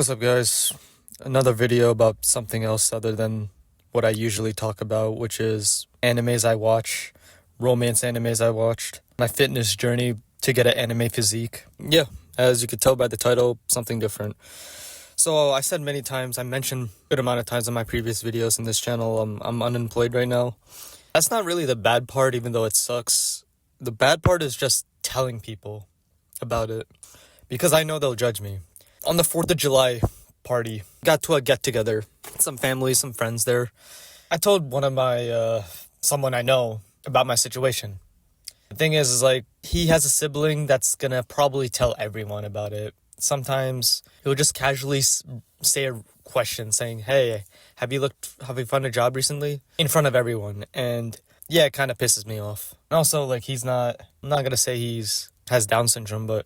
What's up, guys? Another video about something else other than what I usually talk about, which is animes I watch, romance animes I watched, my fitness journey to get an anime physique. Yeah, as you could tell by the title, something different. So I said many times, I mentioned a good amount of times in my previous videos in this channel, I'm unemployed right now. That's not really the bad part, even though it sucks. The bad part is just telling people about it, because I know they'll judge me. On the 4th of July party, got to a get-together, some family, some friends there. I told one of my, someone I know about my situation. The thing is like, he has a sibling that's gonna probably tell everyone about it. Sometimes he'll just casually say a question saying, hey, have you found a job recently? In front of everyone. And yeah, it kind of pisses me off. And also, like, I'm not gonna say has Down syndrome, but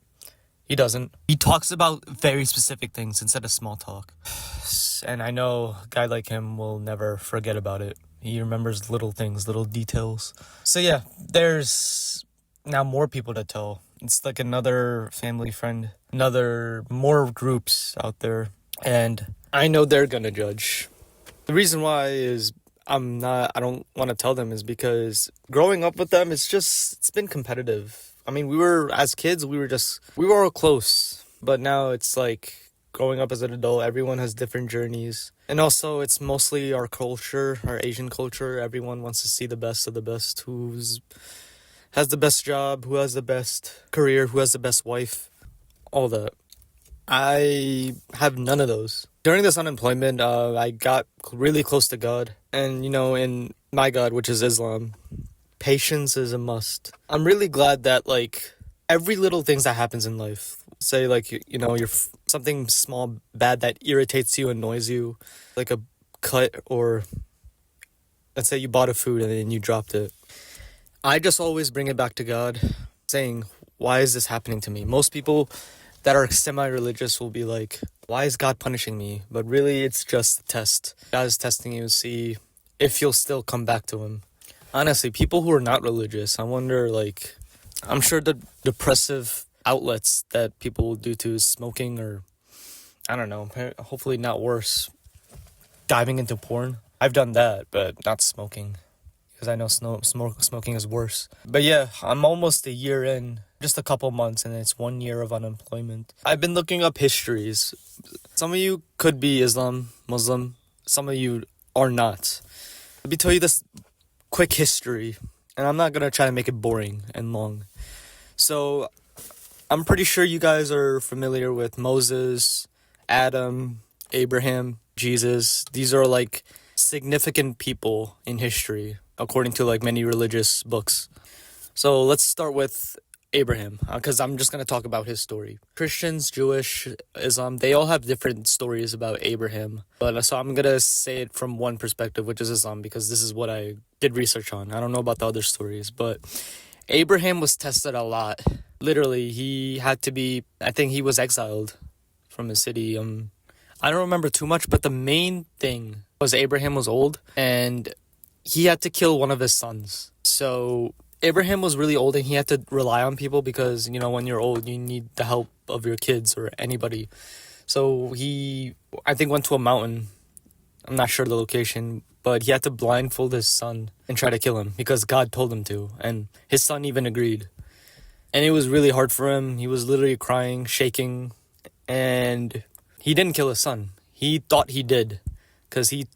he doesn't. He talks about very specific things instead of small talk. And I know a guy like him will never forget about it. He remembers little things, little details. So yeah, there's now more people to tell. It's like another family friend, more groups out there. And I know they're gonna judge. The reason why is I don't want to tell them is because growing up with them, it's been competitive. I mean, as kids, we were all close, but now it's like growing up as an adult, everyone has different journeys. And also it's mostly our culture, our Asian culture. Everyone wants to see the best of the best, who has the best job, who has the best career, who has the best wife, all that. I have none of those. During this unemployment, I got really close to God. And, in my God, which is Islam, patience is a must. I'm really glad that, like, every little things that happens in life, say, like, you're something small, bad that irritates you, annoys you, like a cut, or let's say you bought a food and then you dropped it. I just always bring it back to God, saying, why is this happening to me? Most people that are semi-religious will be like, why is God punishing me? But really, it's just a test. God is testing you to see if you'll still come back to him. Honestly, people who are not religious, I wonder, like, I'm sure the depressive outlets that people will do to smoking, or, I don't know, hopefully not worse, diving into porn. I've done that, but not smoking, because I know smoking is worse. But yeah, I'm almost a year in, just a couple months, and it's 1 year of unemployment. I've been looking up histories. Some of you could be Muslim, some of you are not. Let me tell you this quick history, and I'm not gonna try to make it boring and long. So, I'm pretty sure you guys are familiar with Moses, Adam, Abraham, Jesus. These are like significant people in history, according to like many religious books. So let's start with Abraham, because I'm just going to talk about his story. Christians, Jewish, Islam, they all have different stories about Abraham. But so I'm going to say it from one perspective, which is Islam, because this is what I did research on. I don't know about the other stories, but Abraham was tested a lot. Literally, I think he was exiled from his city. I don't remember too much, but the main thing was Abraham was old, and he had to kill one of his sons. So Abraham was really old, and he had to rely on people because, when you're old, you need the help of your kids or anybody. So he, I think, went to a mountain. I'm not sure the location, but he had to blindfold his son and try to kill him because God told him to, and his son even agreed. And it was really hard for him. He was literally crying, shaking, and he didn't kill his son. He thought he did, because he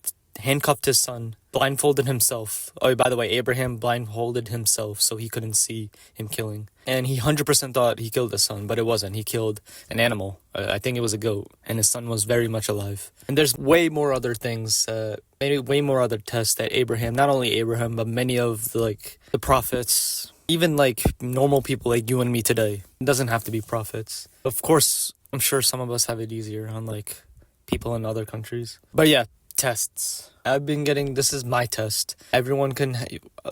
handcuffed his son, blindfolded himself. Oh, by the way, Abraham blindfolded himself so he couldn't see him killing. And he 100% thought he killed his son, but it wasn't. He killed an animal. I think it was a goat, and his son was very much alive. And there's way more other things, maybe way more other tests that Abraham, not only Abraham, but many of the prophets, even like normal people like you and me today. It doesn't have to be prophets. Of course, I'm sure some of us have it easier, unlike people in other countries. But yeah, tests. This is my test.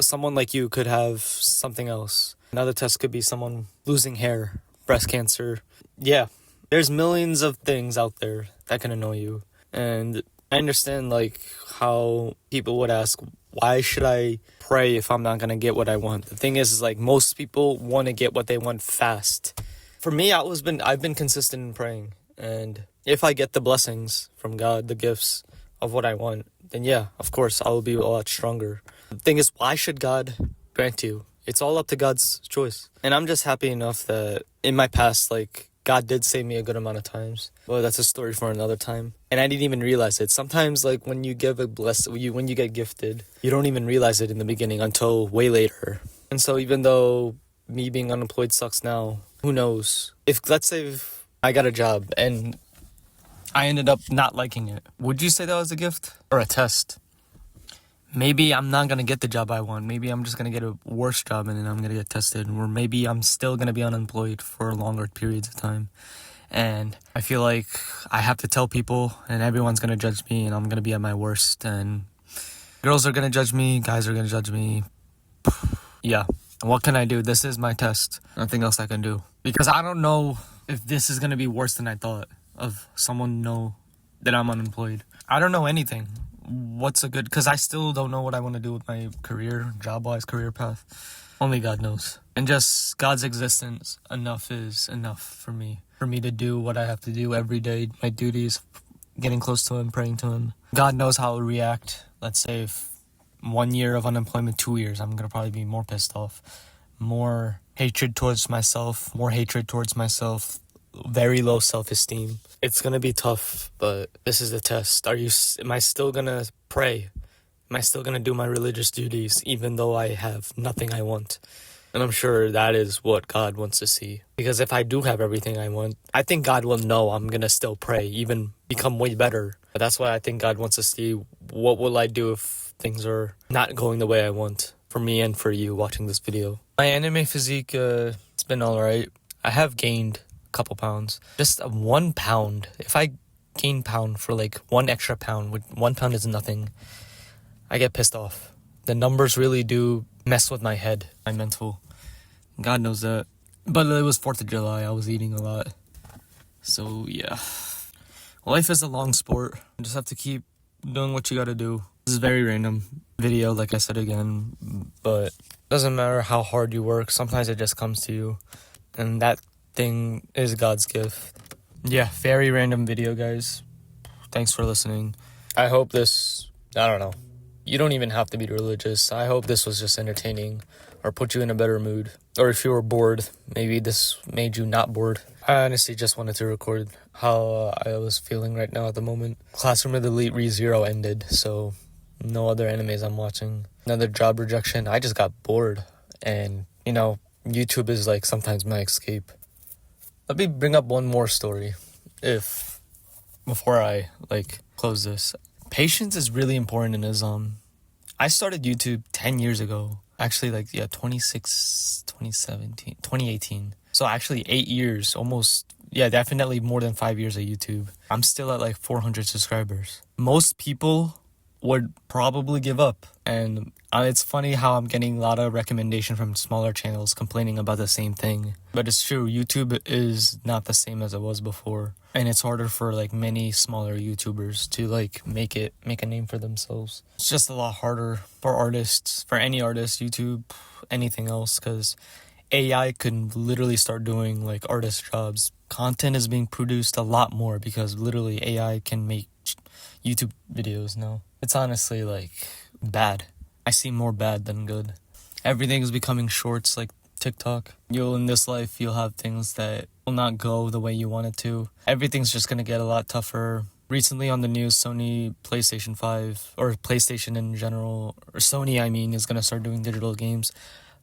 Someone like you could have something else. Another test could be someone losing hair, breast cancer. Yeah, there's millions of things out there that can annoy you. And I understand how people would ask, why should I pray if I'm not going to get what I want? The thing is most people want to get what they want fast. For me, I've been consistent in praying, and if I get the blessings from God, the gifts of what I want, then yeah, of course, I will be a lot stronger. The thing is, why should God grant you? It's all up to God's choice. And I'm just happy enough that in my past, like, God did save me a good amount of times. Well, that's a story for another time. And I didn't even realize it. Sometimes, like, when you give when you get gifted, you don't even realize it in the beginning until way later. And so even though me being unemployed sucks now, who knows? Let's say if I got a job and I ended up not liking it, would you say that was a gift or a test? Maybe I'm not going to get the job I want. Maybe I'm just going to get a worse job and then I'm going to get tested. Or maybe I'm still going to be unemployed for longer periods of time. And I feel like I have to tell people and everyone's going to judge me and I'm going to be at my worst. And girls are going to judge me. Guys are going to judge me. Yeah. What can I do? This is my test. Nothing else I can do. Because I don't know if this is going to be worse than I thought of someone know that I'm unemployed. I don't know anything. What's a good, because I still don't know what I want to do with my career, job-wise, career path. Only God knows. And just God's existence enough is enough for me to do what I have to do every day. My duties, getting close to Him, praying to Him. God knows how I'll react. Let's say if 1 year of unemployment, 2 years, I'm going to probably be more pissed off. More hatred towards myself, very low self-esteem. It's gonna be tough, but this is the test. Am I still gonna pray? Am I still gonna do my religious duties even though I have nothing I want? And I'm sure that is what God wants to see. Because if I do have everything I want, I think God will know I'm gonna still pray, even become way better. But that's why I think God wants to see, what will I do if things are not going the way I want? For me and for you watching this video. My anime physique, it's been alright. I have gained couple pounds, just 1 pound. If I gain pound for like 1 extra pound, 1 pound is nothing, I get pissed off. The numbers really do mess with my head, my mental. God knows that. But it was 4th of July, I was eating a lot. So yeah, life is a long sport. You just have to keep doing what you gotta do. This is a very random video, like I said again, but it doesn't matter how hard you work, sometimes it just comes to you. And that thing is God's gift. Yeah, very random video, guys. Thanks for listening. I hope this, I don't know, you don't even have to be religious. I hope this was just entertaining or put you in a better mood. Or if you were bored, maybe this made you not bored. I honestly just wanted to record how I was feeling right now at the moment. Classroom of the Elite ReZero ended, so no other animes I'm watching. Another job rejection. I just got bored. And, YouTube is like sometimes my escape. Let me bring up one more story before I close this. Patience is really important in Islam. I started YouTube 10 years ago. Actually 2018. So actually 8 years, almost, definitely more than 5 years of YouTube. I'm still at 400 subscribers. Most people would probably give up. And it's funny how I'm getting a lot of recommendation from smaller channels complaining about the same thing. But it's true, YouTube is not the same as it was before. And it's harder for many smaller YouTubers to make a name for themselves. It's just a lot harder for artists, for any artist, YouTube, anything else, because AI can literally start doing artist jobs. Content is being produced a lot more because literally AI can make YouTube videos now. It's honestly bad. I see more bad than good. Everything is becoming shorts like TikTok. In this life, you'll have things that will not go the way you want it to. Everything's just gonna get a lot tougher. Recently on the news, Sony PlayStation 5, or PlayStation in general, or Sony is gonna start doing digital games.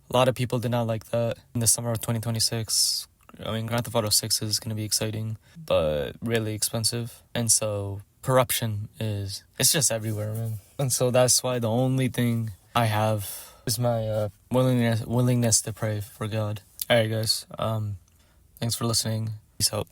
A lot of people did not like that. In the summer of 2026, Grand Theft Auto 6 is gonna be exciting, but really expensive. And so corruption it's just everywhere, man. And so that's why the only thing I have is my willingness to pray for God. Alright guys, thanks for listening. Peace out.